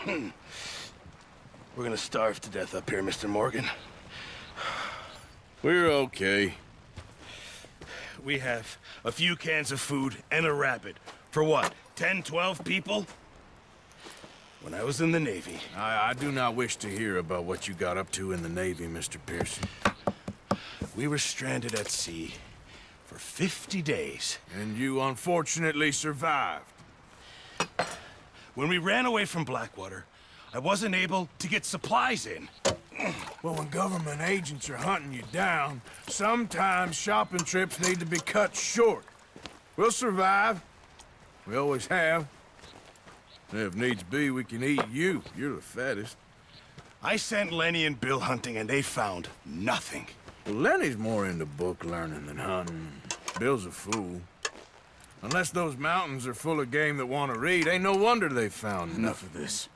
We're gonna starve to death up here, Mr. Morgan. We're okay. We have a few cans of food and a rabbit. For what, 10, 12 people? When I was in the Navy... I do not wish to hear about what you got up to in the Navy, Mr. Pearson. We were stranded at sea for 50 days. And you unfortunately survived. When we ran away from Blackwater, I wasn't able to get supplies in. Well, when government agents are hunting you down, sometimes shopping trips need to be cut short. We'll survive. We always have. If needs be, we can eat you. You're the fattest. I sent Lenny and Bill hunting, and they found nothing. Well, Lenny's more into book learning than hunting. Bill's a fool. Unless those mountains are full of game that want to read, ain't no wonder they found Enough of this.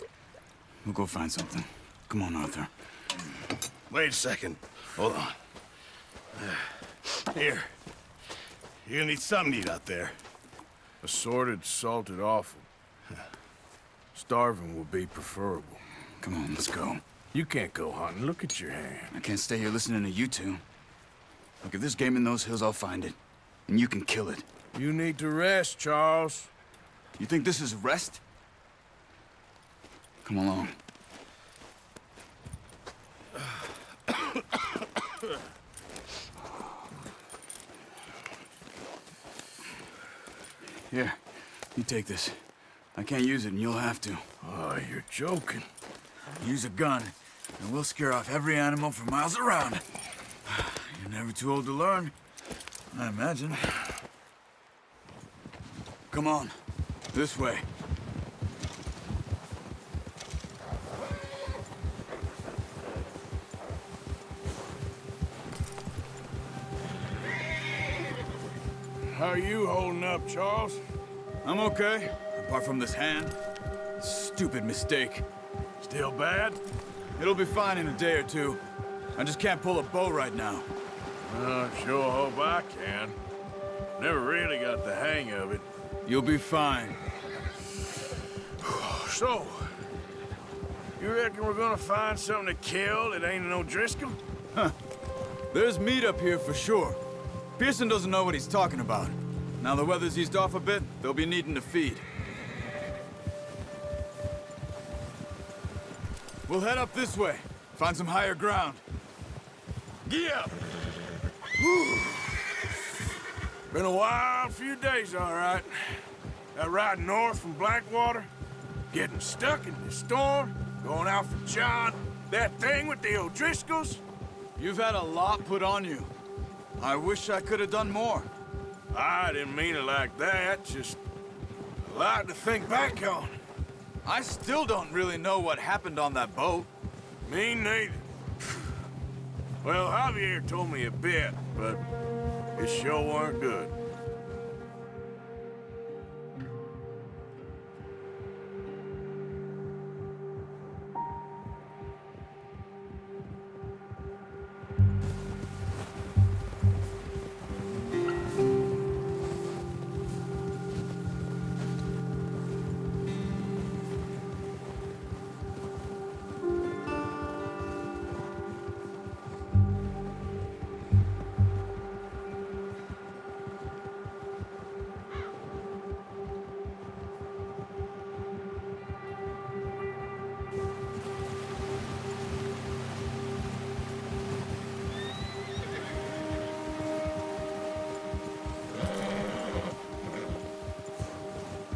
We'll go find something. Come on, Arthur. Wait a second. Hold on. Here. You're gonna need something to eat out there. Assorted, salted offal. Starving will be preferable. Come on, let's go. You can't go hunting. Look at your hand. I can't stay here listening to you two. Look, if there's game in those hills, I'll find it. And you can kill it. You need to rest, Charles. You think this is rest? Come along. Here, you take this. I can't use it, and you'll have to. Oh, you're joking. Use a gun, and we'll scare off every animal for miles around. You're never too old to learn, I imagine. Come on, this way. How are you holding up, Charles? I'm okay, apart from this hand. Stupid mistake. Still bad? It'll be fine in a day or two. I just can't pull a bow right now. I sure hope I can. Never really got the hang of it. You'll be fine. So, you reckon we're gonna find something to kill that ain't no Driscoll? Huh. There's meat up here for sure. Pearson doesn't know what he's talking about. Now the weather's eased off a bit, they'll be needing to feed. We'll head up this way. Find some higher ground. Yeah. Whew. Been a wild few days, all right. That ride north from Blackwater, getting stuck in the storm, going out for John, that thing with the O'Driscolls. You've had a lot put on you. I wish I could have done more. I didn't mean it like that, just a lot to think back on. I still don't really know what happened on that boat. Me neither. Well, Javier told me a bit, but it sure weren't good.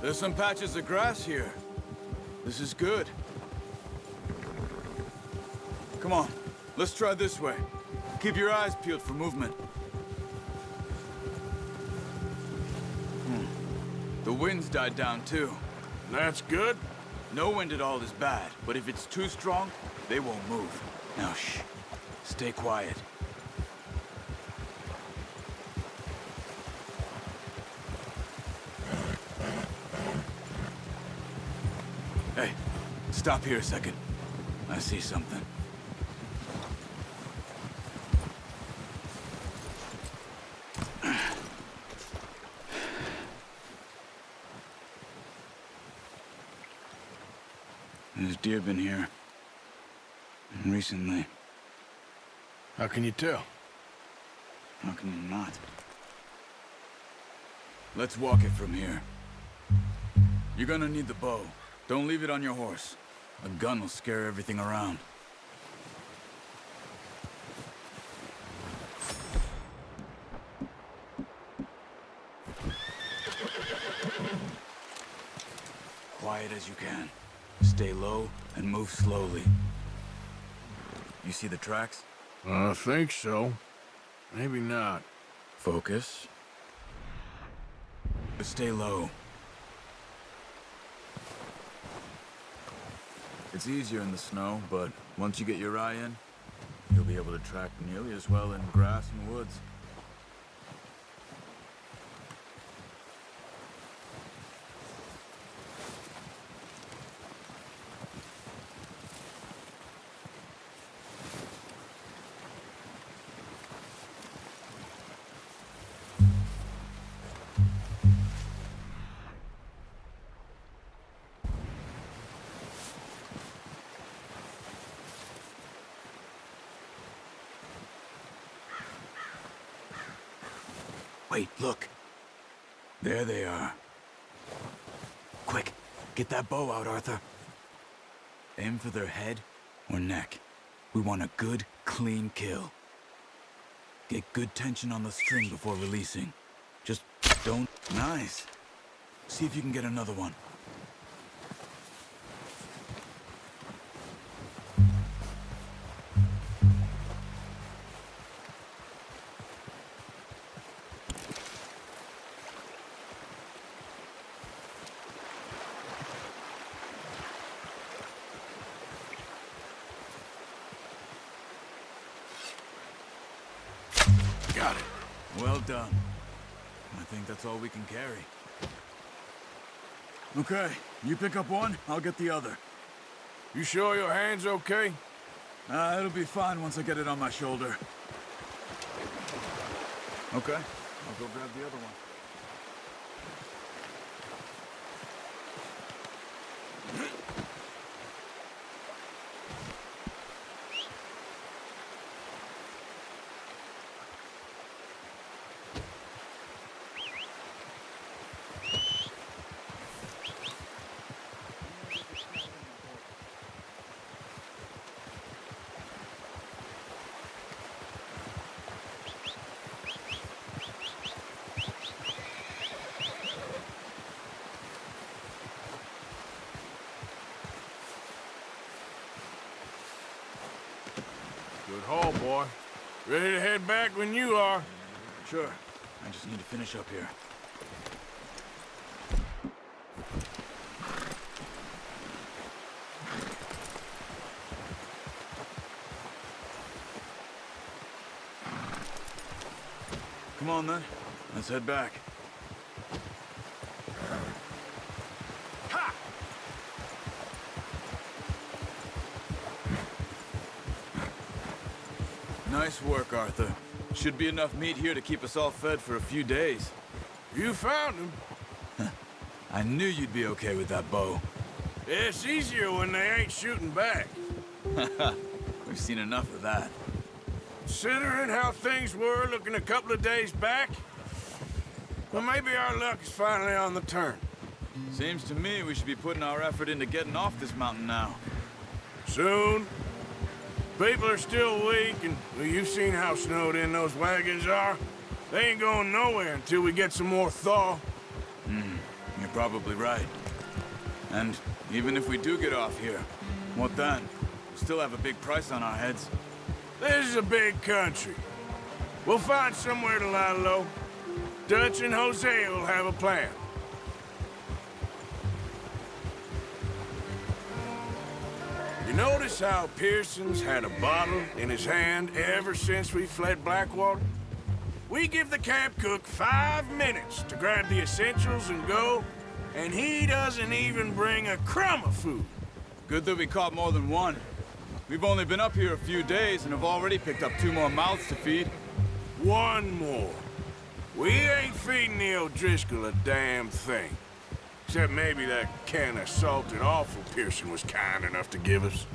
There's some patches of grass here. This is good. Come on, let's try this way. Keep your eyes peeled for movement. The wind's died down too. That's good. No wind at all is bad, but if it's too strong, they won't move. Now shh, stay quiet. Hey, stop here a second. I see something. There's deer been here. Recently. How can you tell? How can you not? Let's walk it from here. You're gonna need the bow. Don't leave it on your horse. A gun will scare everything around. Quiet as you can. Stay low and move slowly. You see the tracks? I think so. Maybe not. Focus. Stay low. It's easier in the snow, but once you get your eye in, you'll be able to track nearly as well in grass and woods. Wait, look. There they are. Quick, get that bow out, Arthur. Aim for their head or neck. We want a good, clean kill. Get good tension on the string before releasing. Just don't... Nice. See if you can get another one. Got it. Well done. I think that's all we can carry. Okay, you pick up one, I'll get the other. You sure your hand's okay? It'll be fine once I get it on my shoulder. Okay, I'll go grab the other one. Good haul, boy. Ready to head back when you are. Sure, I just need to finish up here. Come on then, let's head back. Ha! Nice work, Arthur. Should be enough meat here to keep us all fed for a few days. You found him. I knew you'd be okay with that bow. It's easier when they ain't shooting back. We've seen enough of that. Considering how things were looking a couple of days back, well, maybe our luck is finally on the turn. Seems to me we should be putting our effort into getting off this mountain now. Soon. People are still weak, and well, you've seen how snowed in those wagons are. They ain't going nowhere until we get some more thaw. You're probably right. And even if we do get off here, what then? We still have a big price on our heads. This is a big country. We'll find somewhere to lie low. Dutch and Hosea will have a plan. You notice how Pearson's had a bottle in his hand ever since we fled Blackwater? We give the camp cook 5 minutes to grab the essentials and go, and he doesn't even bring a crumb of food. Good that we caught more than one. We've only been up here a few days and have already picked up 2 more mouths to feed. One more. We ain't feeding the O'Driscoll a damn thing. Except maybe that can of salted offal Pearson was kind enough to give us.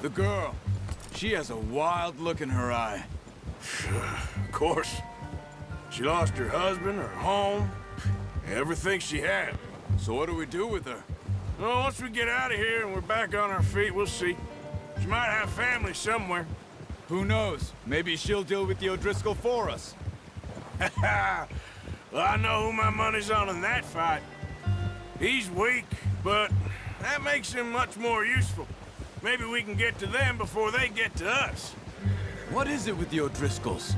The girl. She has a wild look in her eye. Of course. She lost her husband, her home, everything she had. So what do we do with her? Well, once we get out of here and we're back on our feet, we'll see. She might have family somewhere. Who knows? Maybe she'll deal with the O'Driscoll for us. Well, I know who my money's on in that fight. He's weak, but that makes him much more useful. Maybe we can get to them before they get to us. What is it with the O'Driscolls?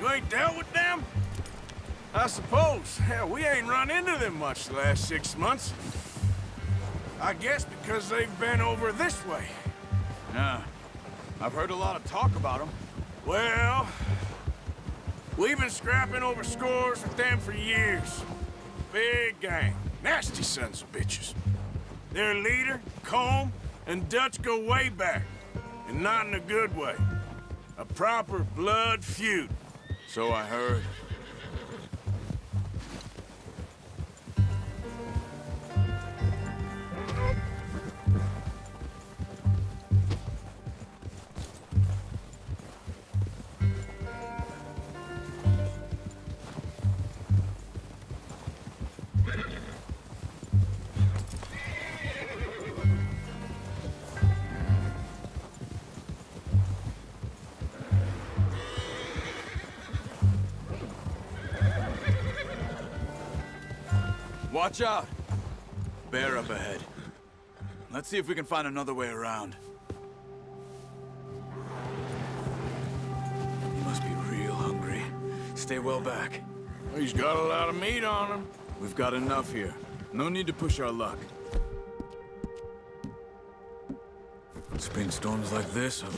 You ain't dealt with them? I suppose. Hell, we ain't run into them much the last 6 months. I guess because they've been over this way. Yeah. I've heard a lot of talk about them. Well, we've been scrapping over scores with them for years. Big gang. Nasty sons of bitches. Their leader, Combe, and Dutch go way back. And not in a good way. A proper blood feud. So I heard. Watch out! Bear up ahead. Let's see if we can find another way around. He must be real hungry. Stay well back. He's got a lot of meat on him. We've got enough here. No need to push our luck. Spring storms like this are...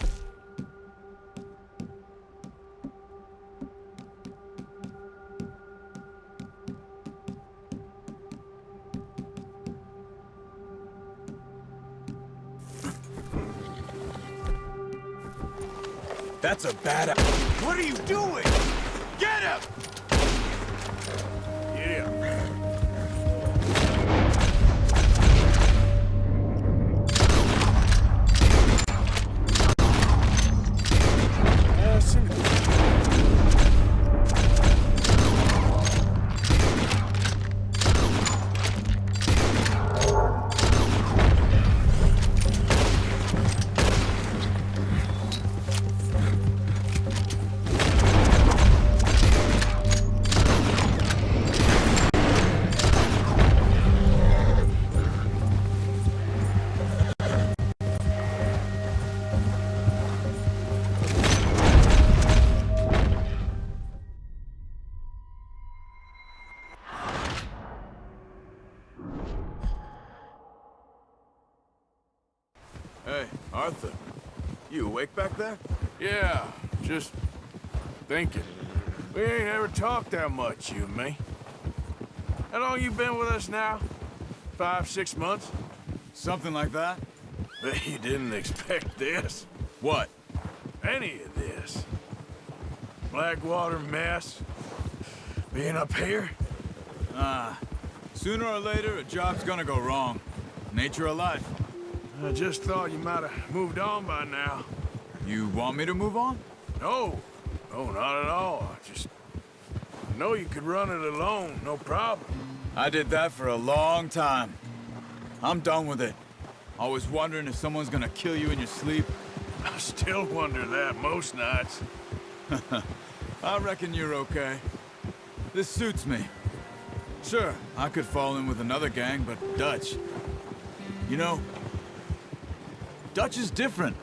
That's a bad... What are you doing? Get him! Yeah. Hey, Arthur. You awake back there? Yeah, just thinking. We ain't ever talked that much, you and me. How long you been with us now? 5, 6 months? Something like that? Bet you didn't expect this. What? Any of this. Blackwater mess. Being up here? Sooner or later, a job's gonna go wrong. Nature of life. I just thought you might have moved on by now. You want me to move on? No. No, not at all. I know you could run it alone, no problem. I did that for a long time. I'm done with it. Always wondering if someone's gonna kill you in your sleep. I still wonder that most nights. I reckon you're okay. This suits me. Sure, I could fall in with another gang, but Dutch... You know, Dutch is different.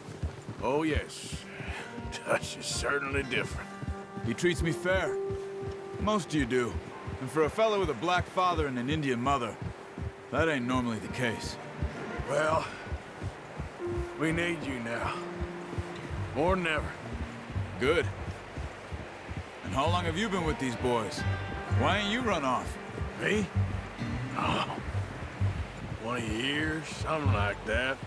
Oh, yes. Dutch is certainly different. He treats me fair. Most of you do. And for a fellow with a black father and an Indian mother, that ain't normally the case. Well, we need you now. More than ever. Good. And how long have you been with these boys? Why ain't you run off? Me? Oh, 20 years, something like that.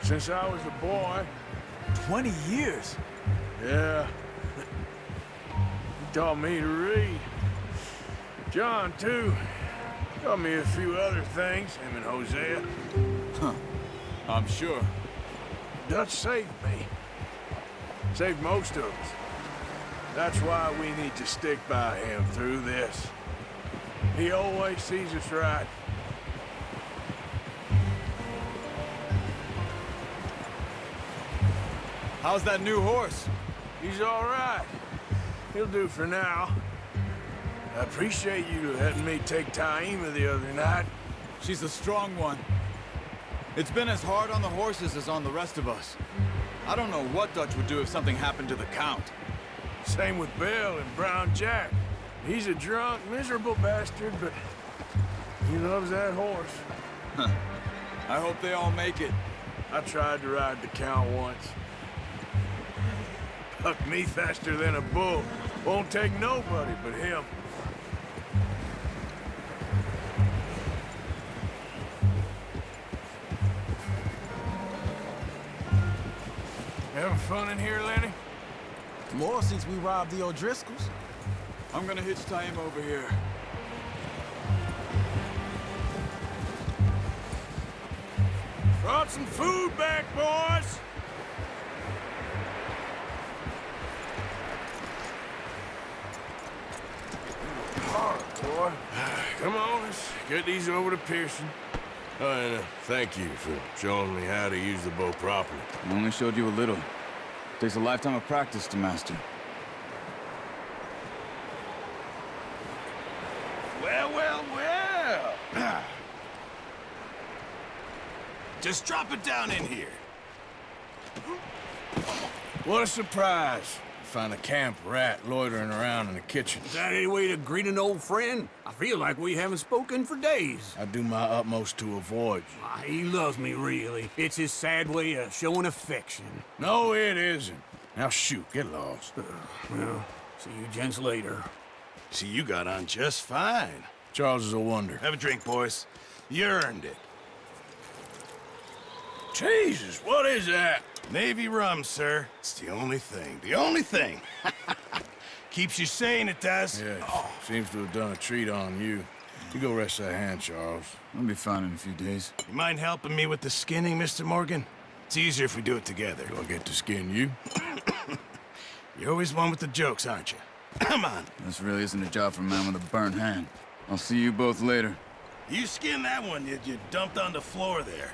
Since I was a boy. 20 years? Yeah. He taught me to read. John, too. Got me a few other things, him and Hosea. Huh. I'm sure. Dutch saved me. Saved most of us. That's why we need to stick by him through this. He always sees us right. How's that new horse? He's all right. He'll do for now. I appreciate you letting me take Taima the other night. She's a strong one. It's been as hard on the horses as on the rest of us. I don't know what Dutch would do if something happened to the Count. Same with Bill and Brown Jack. He's a drunk, miserable bastard, but he loves that horse. I hope they all make it. I tried to ride the Count once. Bucked me faster than a bull. Won't take nobody but him. Having fun in here, Lenny? More since we robbed the O'Driscolls. I'm gonna hitch Taima over here. Brought some food back, boys! Hard, boy. Come on, let's get these over to Pearson. Oh, and thank you for showing me how to use the bow properly. I only showed you a little. Takes a lifetime of practice to master. Well, well, well. Just drop it down in here. What a surprise. Find a camp rat loitering around in the kitchen. Is that any way to greet an old friend? I feel like we haven't spoken for days. I do my utmost to avoid you. He loves me, really. It's his sad way of showing affection. No, it isn't. Now shoot, get lost. Well, see you gents later. See, you got on just fine. Charles is a wonder. Have a drink, boys. You earned it. Jesus, what is that? Navy rum, sir. It's the only thing. The only thing. Keeps you sane, it does. Yeah, seems to have done a treat on you. You go rest that hand, Charles. I'll be fine in a few days. You mind helping me with the skinning, Mr. Morgan? It's easier if we do it together. Do I get to skin you? You're always one with the jokes, aren't you? Come on. This really isn't a job for a man with a burnt hand. I'll see you both later. You skinned that one you dumped on the floor there.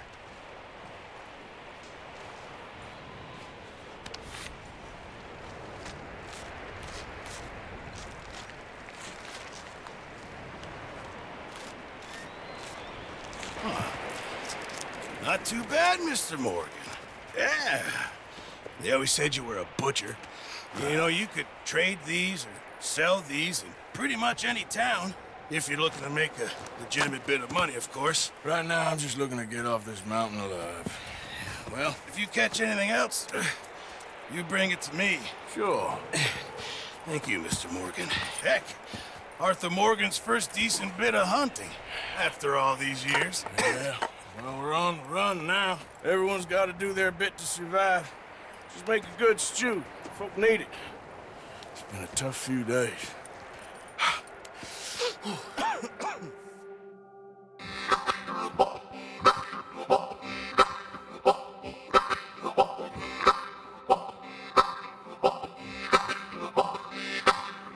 Not too bad, Mr. Morgan. Yeah. They always said you were a butcher. You know, you could trade these or sell these in pretty much any town. If you're looking to make a legitimate bit of money, of course. Right now, I'm just looking to get off this mountain alive. Well, if you catch anything else, you bring it to me. Sure. Thank you, Mr. Morgan. Heck, Arthur Morgan's first decent bit of hunting after all these years. Yeah. Well, we're on the run now. Everyone's got to do their bit to survive. Just make a good stew. Folk need it. It's been a tough few days.